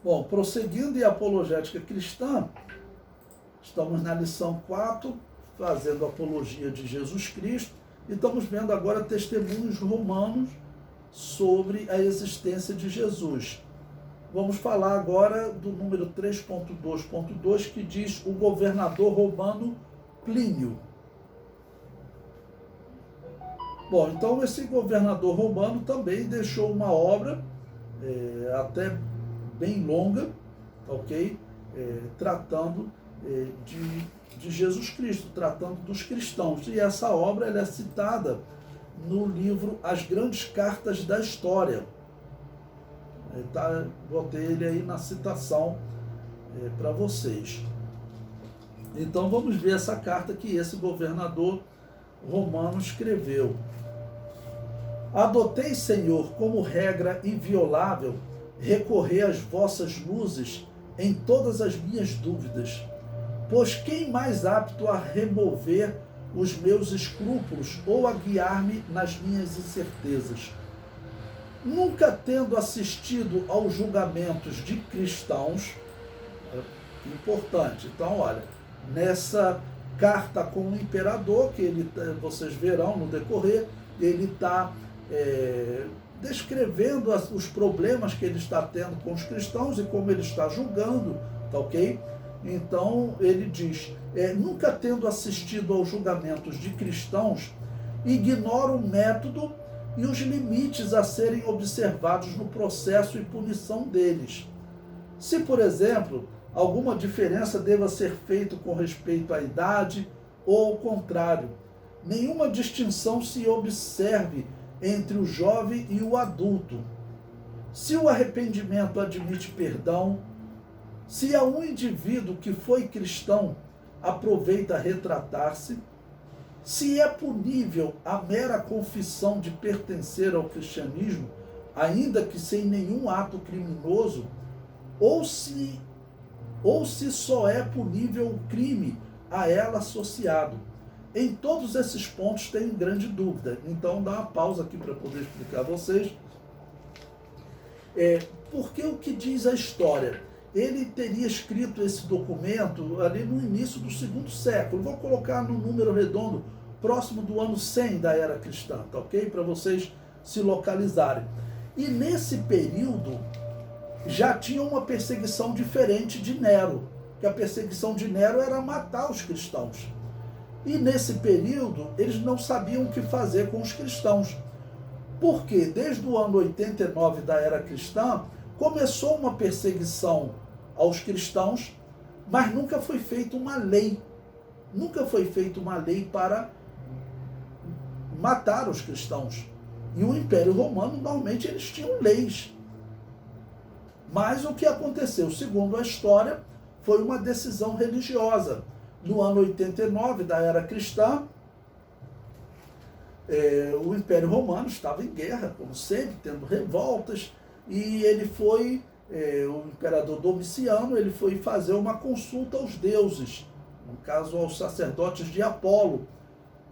Bom, prosseguindo em apologética cristã, estamos na lição 4, fazendo apologia de Jesus Cristo, e estamos vendo agora testemunhos romanos sobre a existência de Jesus. Vamos falar agora do número 3.2.2, que diz o governador romano Plínio. Bom, então esse governador romano também deixou uma obra, até bem longa, ok? Tratando de Jesus Cristo, tratando dos cristãos. E essa obra ela é citada no livro As Grandes Cartas da História. Botei ele aí na citação para vocês. Então vamos ver essa carta que esse governador romano escreveu. Adotei, Senhor, como regra inviolável recorrer às vossas luzes em todas as minhas dúvidas, pois quem mais apto a remover os meus escrúpulos ou a guiar-me nas minhas incertezas? Nunca tendo assistido aos julgamentos de cristãos, importante, então olha, nessa carta com o imperador, que vocês verão no decorrer, ele está descrevendo os problemas que ele está tendo com os cristãos e como ele está julgando, tá ok? Então ele diz, nunca tendo assistido aos julgamentos de cristãos, ignoro o método e os limites a serem observados no processo e punição deles. Se, por exemplo, alguma diferença deva ser feita com respeito à idade ou ao contrário, nenhuma distinção se observe entre o jovem e o adulto. Se o arrependimento admite perdão, se a um indivíduo que foi cristão aproveita retratar-se, se é punível a mera confissão de pertencer ao cristianismo, ainda que sem nenhum ato criminoso, ou se só é punível o crime a ela associado. Em todos esses pontos tenho grande dúvida. Então dá uma pausa aqui para poder explicar a vocês. Porque o que diz a história? Ele teria escrito esse documento ali no início do 2º século. Vou colocar no número redondo, próximo do ano 100 da era cristã, tá ok? Para vocês se localizarem. E nesse período já tinha uma perseguição diferente de Nero, que a perseguição de Nero era matar os cristãos. E nesse período eles não sabiam o que fazer com os cristãos. Porque desde o ano 89 da era cristã começou uma perseguição aos cristãos, mas nunca foi feita uma lei. Nunca foi feita uma lei para matar os cristãos. E o Império Romano, normalmente, eles tinham leis. Mas o que aconteceu, segundo a história, foi uma decisão religiosa. No ano 89 da era cristã, o Império Romano estava em guerra, como sempre, tendo revoltas, e ele foi, o imperador Domiciano, ele foi fazer uma consulta aos deuses, no caso aos sacerdotes de Apolo,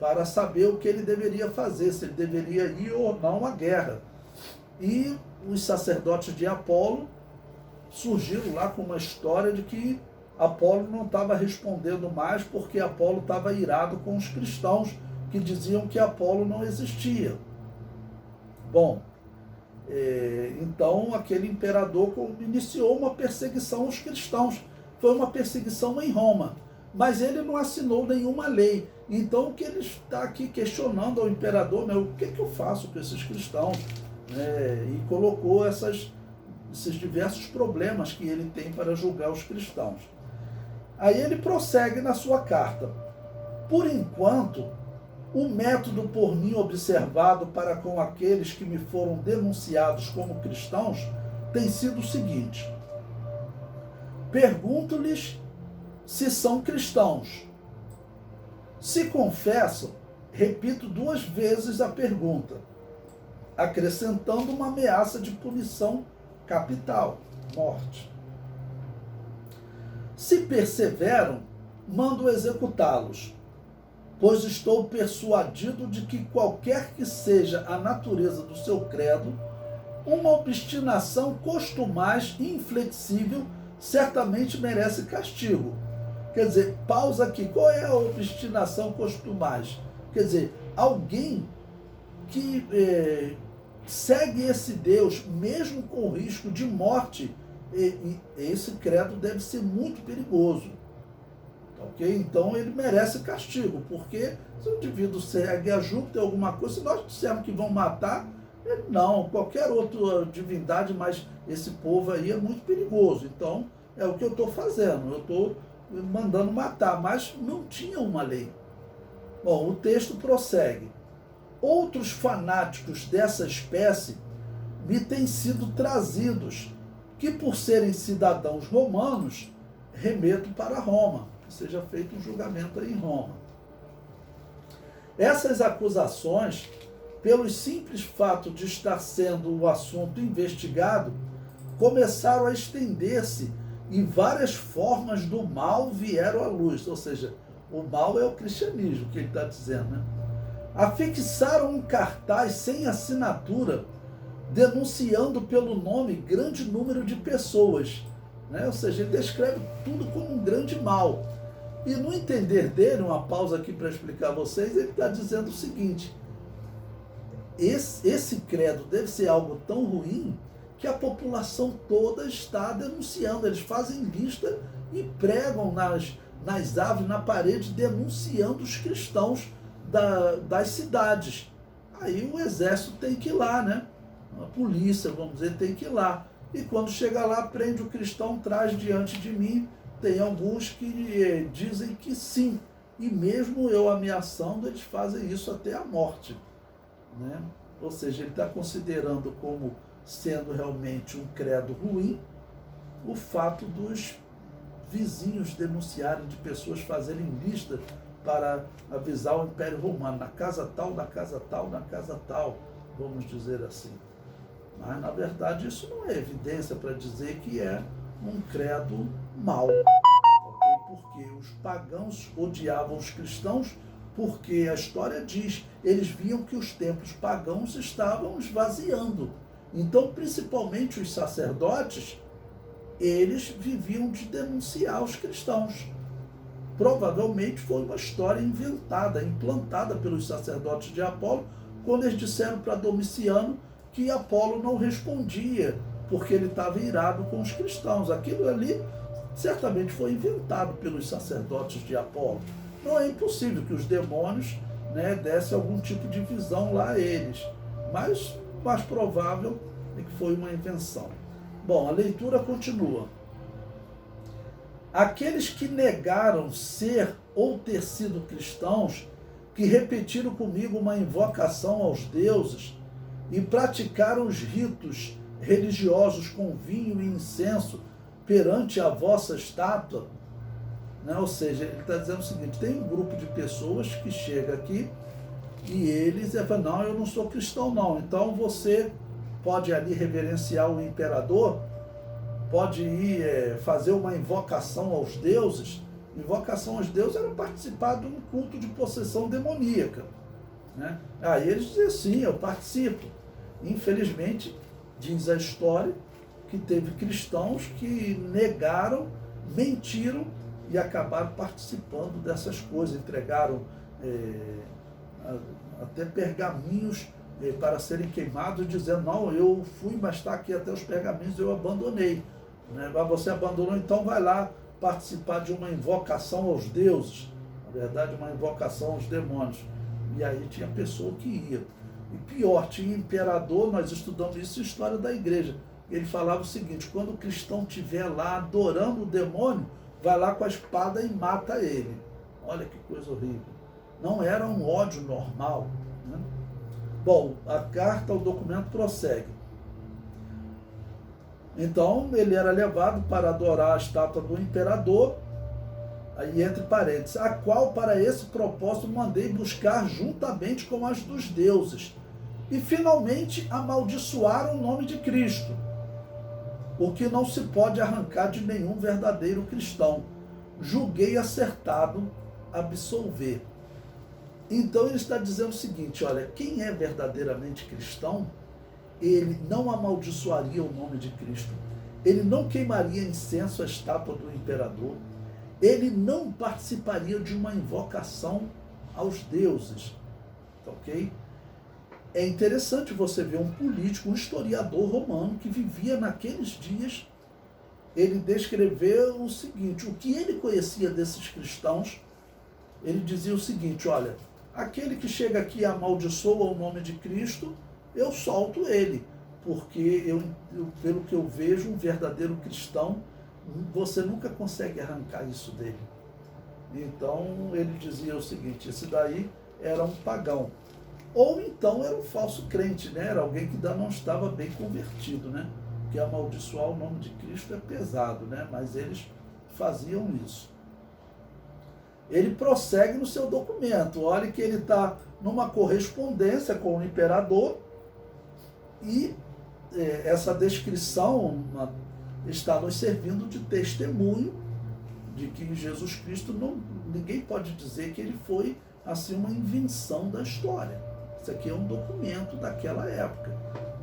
para saber o que ele deveria fazer, se ele deveria ir ou não à guerra. E os sacerdotes de Apolo surgiram lá com uma história de que Apolo não estava respondendo mais porque Apolo estava irado com os cristãos que diziam que Apolo não existia. Bom, então aquele imperador iniciou uma perseguição aos cristãos. Foi uma perseguição em Roma, mas ele não assinou nenhuma lei. Então o que ele está aqui questionando ao imperador, né, o que eu faço com esses cristãos? E colocou esses diversos problemas que ele tem para julgar os cristãos. Aí ele prossegue na sua carta. Por enquanto, o método por mim observado para com aqueles que me foram denunciados como cristãos tem sido o seguinte: pergunto-lhes se são cristãos. Se confessam, repito 2 vezes a pergunta, acrescentando uma ameaça de punição capital, morte. Se perseveram, mando executá-los, pois estou persuadido de que qualquer que seja a natureza do seu credo, Uma obstinação costumaz e inflexível certamente merece castigo. Quer dizer, pausa aqui, qual é a obstinação costumaz? Quer dizer, alguém que segue esse Deus, mesmo com risco de morte, esse credo deve ser muito perigoso. Ok? Então ele merece castigo, porque se o indivíduo segue a Júpiter, alguma coisa, se nós dissermos que vão matar, ele não, qualquer outra divindade, mas esse povo aí é muito perigoso. Então é o que eu estou fazendo, eu estou mandando matar, mas não tinha uma lei. Bom, o texto prossegue. Outros fanáticos dessa espécie me têm sido trazidos, que por serem cidadãos romanos, remeto para Roma, que seja feito um julgamento aí em Roma. Essas acusações, pelo simples fato de estar sendo o assunto investigado, começaram a estender-se e várias formas do mal vieram à luz. Ou seja, o mal é o cristianismo, que ele está dizendo, né? Afixaram um cartaz sem assinatura, denunciando pelo nome grande número de pessoas, né? Ou seja, ele descreve tudo como um grande mal. E no entender dele, uma pausa aqui para explicar a vocês, ele está dizendo o seguinte: esse credo deve ser algo tão ruim que a população toda está denunciando. Eles fazem lista e pregam nas árvores, na parede, denunciando os cristãos das cidades. Aí o exército tem que ir lá, né? A polícia, vamos dizer, tem que ir lá. E quando chega lá, prende o cristão, traz diante de mim. Tem alguns que dizem que sim. E mesmo eu ameaçando, eles fazem isso até a morte, né? Ou seja, ele está considerando como sendo realmente um credo ruim o fato dos vizinhos denunciarem, de pessoas fazerem lista para avisar o Império Romano, na casa tal, na casa tal, na casa tal, vamos dizer assim. Mas, na verdade, isso não é evidência para dizer que é um credo mau. Porque os pagãos odiavam os cristãos, porque a história diz, eles viam que os templos pagãos estavam esvaziando. Então, principalmente os sacerdotes, eles viviam de denunciar os cristãos. Provavelmente foi uma história inventada, implantada pelos sacerdotes de Apolo, quando eles disseram para Domiciano que Apolo não respondia, porque ele estava irado com os cristãos. Aquilo ali certamente foi inventado pelos sacerdotes de Apolo. Não é impossível que os demônios, né, dessem algum tipo de visão lá a eles, mas o mais provável é que foi uma invenção. Bom, a leitura continua. Aqueles que negaram ser ou ter sido cristãos, que repetiram comigo uma invocação aos deuses e praticaram os ritos religiosos com vinho e incenso perante a vossa estátua, né? Ou seja, ele está dizendo o seguinte: tem um grupo de pessoas que chega aqui e eles falam, não, eu não sou cristão não, então você pode ali reverenciar o imperador, pode ir fazer uma invocação aos deuses. Invocação aos deuses era participar de um culto de possessão demoníaca, né? Aí eles dizem, sim, eu participo. Infelizmente, diz a história que teve cristãos que negaram, mentiram e acabaram participando dessas coisas, entregaram até pergaminhos para serem queimados, dizendo, não, eu fui, mas está aqui até os pergaminhos, eu abandonei. Né? Mas você abandonou, então vai lá participar de uma invocação aos deuses, na verdade uma invocação aos demônios. E aí tinha pessoa que ia. E pior, tinha imperador, nós estudamos isso em história da igreja. Ele falava o seguinte: quando o cristão estiver lá adorando o demônio, vai lá com a espada e mata ele. Olha que coisa horrível. Não era um ódio normal, né? Bom, a carta, o documento prossegue. Então, ele era levado para adorar a estátua do imperador, aí entre parênteses, a qual para esse propósito mandei buscar juntamente com as dos deuses. E finalmente amaldiçoaram o nome de Cristo, o que não se pode arrancar de nenhum verdadeiro cristão. Julguei acertado absolver. Então ele está dizendo o seguinte: olha, quem é verdadeiramente cristão, ele não amaldiçoaria o nome de Cristo, ele não queimaria incenso à estátua do imperador, ele não participaria de uma invocação aos deuses, ok? É interessante você ver um político, um historiador romano que vivia naqueles dias, ele descreveu o seguinte, o que ele conhecia desses cristãos, ele dizia o seguinte, olha, aquele que chega aqui e amaldiçoa o nome de Cristo, eu solto ele, porque pelo que eu vejo, um verdadeiro cristão, você nunca consegue arrancar isso dele. Então ele dizia o seguinte, esse daí era um pagão. Ou então era um falso crente, né? Era alguém que ainda não estava bem convertido, né? Porque amaldiçoar o nome de Cristo é pesado, né? Mas eles faziam isso. Ele prossegue no seu documento. Olha que ele está numa correspondência com o imperador e essa descrição está nos servindo de testemunho de que Jesus Cristo, ninguém pode dizer que ele foi assim uma invenção da história. Isso aqui é um documento daquela época.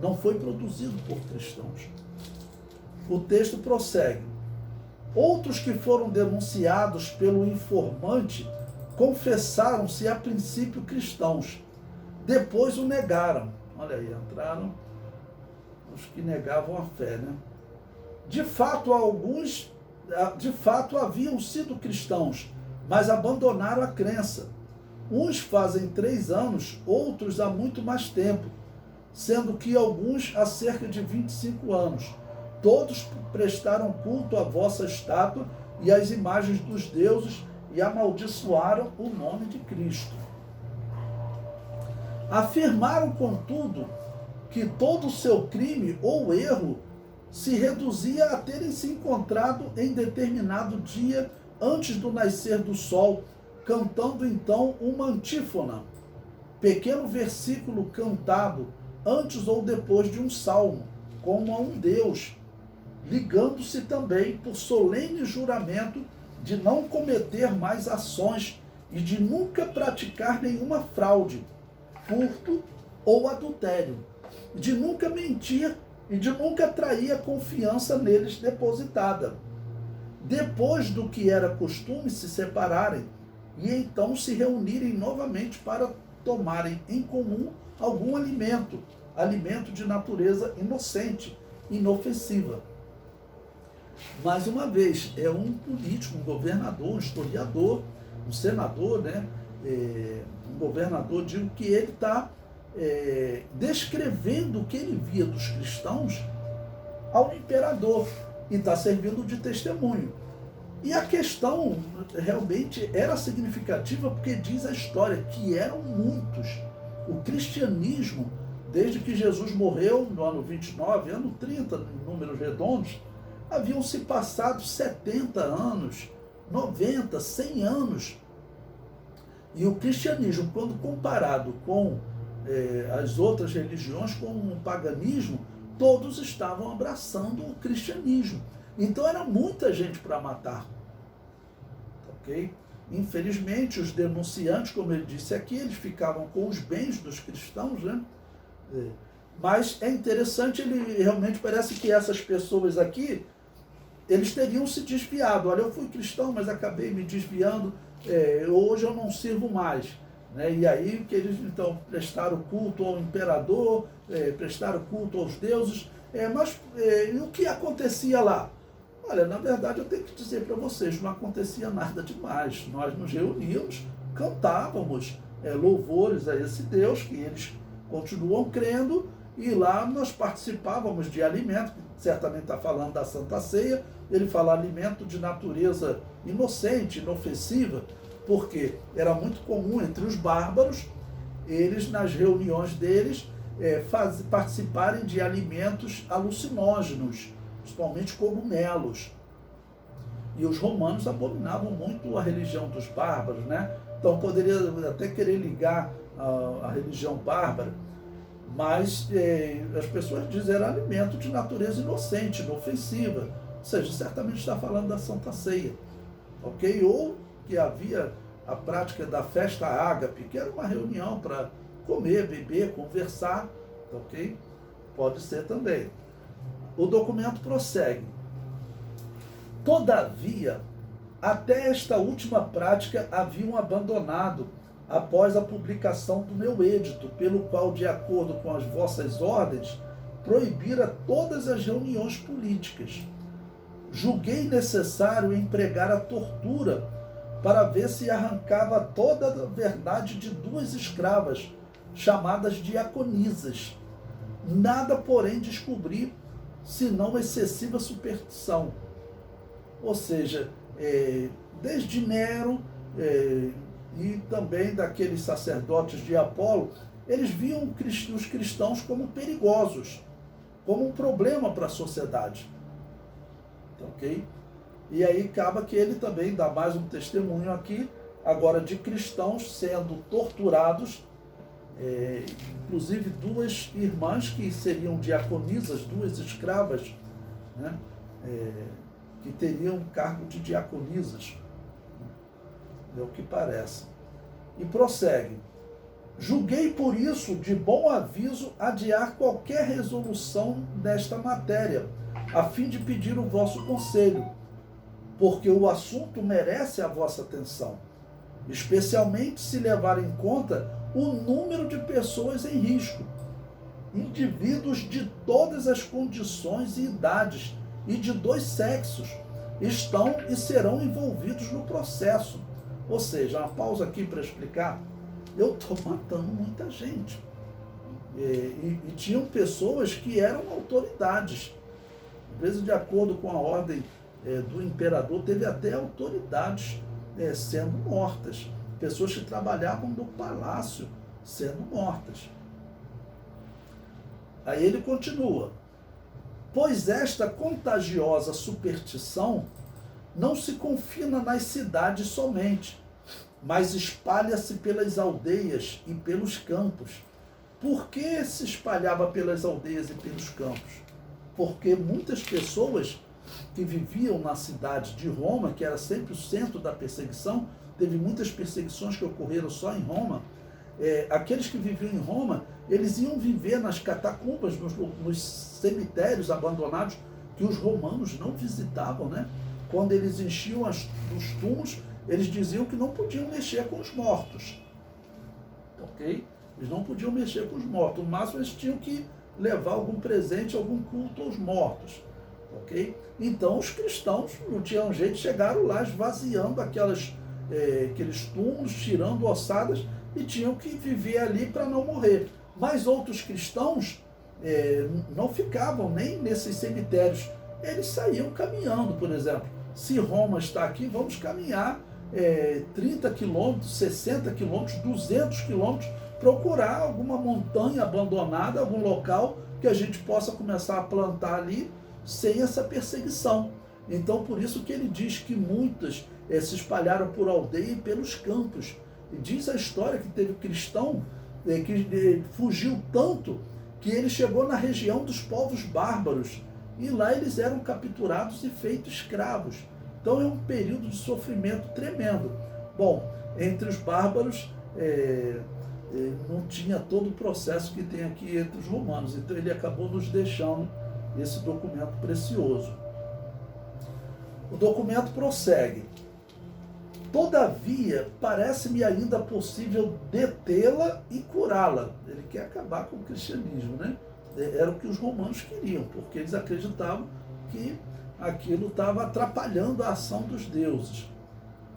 Não foi produzido por cristãos. O texto prossegue. Outros que foram denunciados pelo informante confessaram-se a princípio cristãos. Depois o negaram. Olha aí, entraram os que negavam a fé, né? De fato, haviam sido cristãos, mas abandonaram a crença. Uns fazem 3 anos, outros há muito mais tempo, sendo que alguns há cerca de 25 anos. Todos prestaram culto à vossa estátua e às imagens dos deuses e amaldiçoaram o nome de Cristo. Afirmaram, contudo, que todo o seu crime ou erro se reduzia a terem se encontrado em determinado dia antes do nascer do sol, cantando então uma antífona, pequeno versículo cantado antes ou depois de um salmo, como a um Deus, ligando-se também por solene juramento de não cometer mais ações e de nunca praticar nenhuma fraude, furto ou adultério, de nunca mentir e de nunca trair a confiança neles depositada. Depois do que era costume se separarem e então se reunirem novamente para tomarem em comum algum alimento de natureza inocente, inofensiva. Mais uma vez, é um político, um governador, um historiador, um senador, né? Um governador, digo que ele está descrevendo o que ele via dos cristãos ao imperador e está servindo de testemunho. E a questão realmente era significativa porque diz a história que eram muitos. O cristianismo, desde que Jesus morreu no ano 29, ano 30, em números redondos, haviam se passado 70 anos, 90, 100 anos. E o cristianismo, quando comparado com as outras religiões, com o paganismo, todos estavam abraçando o cristianismo. Então era muita gente para matar. Ok? Infelizmente, os denunciantes, como ele disse aqui, eles ficavam com os bens dos cristãos, né? Mas é interessante, ele realmente parece que essas pessoas aqui, eles teriam se desviado. Olha, eu fui cristão, mas acabei me desviando, hoje eu não sirvo mais. Né? E aí que eles então prestaram culto ao imperador, prestaram culto aos deuses, mas e o que acontecia lá? Olha, na verdade eu tenho que dizer para vocês, não acontecia nada demais. Nós nos reuníamos, cantávamos louvores a esse Deus, que eles continuam crendo, e lá nós participávamos de alimento, que certamente está falando da Santa Ceia, ele fala alimento de natureza inocente, inofensiva, porque era muito comum entre os bárbaros, eles nas reuniões deles participarem de alimentos alucinógenos, principalmente cogumelos. E os romanos abominavam muito a religião dos bárbaros, né? Então poderia até querer ligar a religião bárbara, mas as pessoas dizem era alimento de natureza inocente, inofensiva, ou seja, certamente está falando da Santa Ceia, ok? Ou que havia a prática da festa ágape, que era uma reunião para comer, beber, conversar, ok? Pode ser também. O documento prossegue. Todavia, até esta última prática haviam abandonado após a publicação do meu edito, pelo qual, de acordo com as vossas ordens, proibira todas as reuniões políticas. Julguei necessário empregar a tortura para ver se arrancava toda a verdade de 2 escravas, chamadas diaconisas. Nada, porém, descobri, senão excessiva superstição. Ou seja, desde Nero e também daqueles sacerdotes de Apolo, eles viam os cristãos como perigosos, como um problema para a sociedade. Ok? E aí acaba que ele também dá mais um testemunho aqui, agora de cristãos sendo torturados, inclusive 2 irmãs que seriam diaconisas, 2 escravas, né? Que teriam cargo de diaconisas, é o que parece. E prossegue. Julguei por isso de bom aviso adiar qualquer resolução desta matéria, a fim de pedir o vosso conselho, porque o assunto merece a vossa atenção, especialmente se levar em conta o número de pessoas em risco, indivíduos de todas as condições e idades e de 2 sexos estão e serão envolvidos no processo. Ou seja, uma pausa aqui para explicar, eu estou matando muita gente. E tinham pessoas que eram autoridades. Às vezes, de acordo com a ordem do imperador, teve até autoridades sendo mortas. Pessoas que trabalhavam no palácio sendo mortas. Aí ele continua. Pois esta contagiosa superstição não se confina nas cidades somente, mas espalha-se pelas aldeias e pelos campos. Por que se espalhava pelas aldeias e pelos campos? Porque muitas pessoas que viviam na cidade de Roma, que era sempre o centro da perseguição, teve muitas perseguições que ocorreram só em Roma, aqueles que viviam em Roma, eles iam viver nas catacumbas, nos cemitérios abandonados, que os romanos não visitavam, né? Quando eles enchiam os túmulos, eles diziam que não podiam mexer com os mortos. Ok? Eles não podiam mexer com os mortos. No máximo, eles tinham que levar algum presente, algum culto aos mortos. Ok? Então, os cristãos não tinham jeito, chegaram lá esvaziando aqueles túmulos, tirando ossadas, e tinham que viver ali para não morrer. Mas outros cristãos não ficavam nem nesses cemitérios. Eles saíam caminhando, por exemplo. Se Roma está aqui, vamos caminhar 30 quilômetros, 60 quilômetros, 200 quilômetros, procurar alguma montanha abandonada, algum local que a gente possa começar a plantar ali sem essa perseguição. Então, por isso que ele diz que muitas se espalharam por aldeia e pelos campos. E diz a história que teve cristão que fugiu tanto que ele chegou na região dos povos bárbaros. E lá eles eram capturados e feitos escravos. Então é um período de sofrimento tremendo. Bom, entre os bárbaros não tinha todo o processo que tem aqui entre os romanos. Então ele acabou nos deixando esse documento precioso. O documento prossegue. Todavia, parece-me ainda possível detê-la e curá-la. Ele quer acabar com o cristianismo, né? Era o que os romanos queriam, porque eles acreditavam que aquilo estava atrapalhando a ação dos deuses.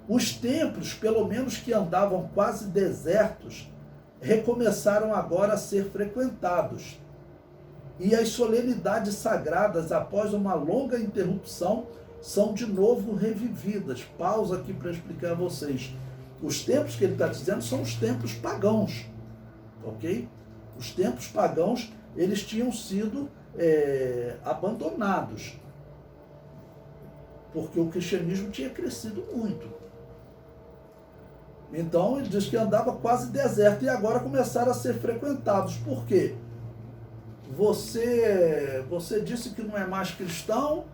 Os templos, pelo menos que andavam quase desertos, recomeçaram agora a ser frequentados. E as solenidades sagradas, após uma longa interrupção, são de novo revividas. Pausa aqui para explicar a vocês. Os templos que ele está dizendo são os templos pagãos. Ok? Os templos pagãos, eles tinham sido abandonados, porque o cristianismo tinha crescido muito. Então ele diz que andava quase deserto e agora começaram a ser frequentados. Por quê? Você disse que não é mais cristão,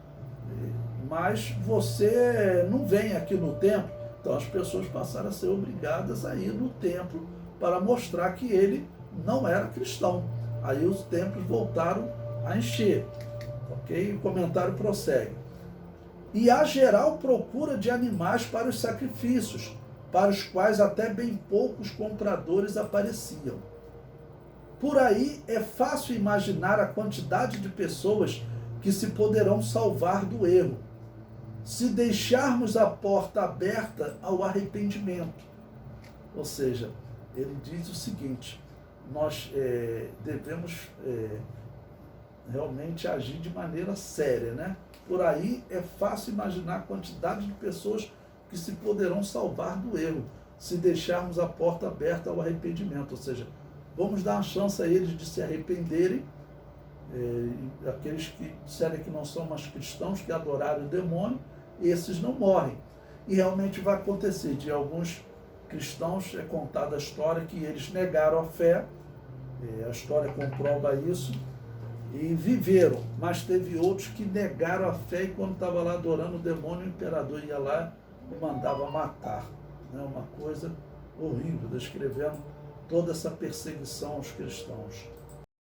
mas você não vem aqui no templo. Então as pessoas passaram a ser obrigadas a ir no templo para mostrar que ele não era cristão. Aí os templos voltaram a encher. Ok? O comentário prossegue. E a geral procura de animais para os sacrifícios, para os quais até bem poucos compradores apareciam. Por aí é fácil imaginar a quantidade de pessoas que se poderão salvar do erro, se deixarmos a porta aberta ao arrependimento. Ou seja, ele diz o seguinte, nós devemos realmente agir de maneira séria, né? Por aí é fácil imaginar a quantidade de pessoas que se poderão salvar do erro, se deixarmos a porta aberta ao arrependimento. Ou seja, vamos dar uma chance a eles de se arrependerem, aqueles que disserem que não são mais cristãos, que adoraram o demônio, esses não morrem. E realmente vai acontecer. De alguns cristãos é contada a história que eles negaram a fé, a história comprova isso, e viveram, mas teve outros que negaram a fé e quando estava lá adorando o demônio, o imperador ia lá e mandava matar. Né? Uma coisa horrível, descrevendo toda essa perseguição aos cristãos.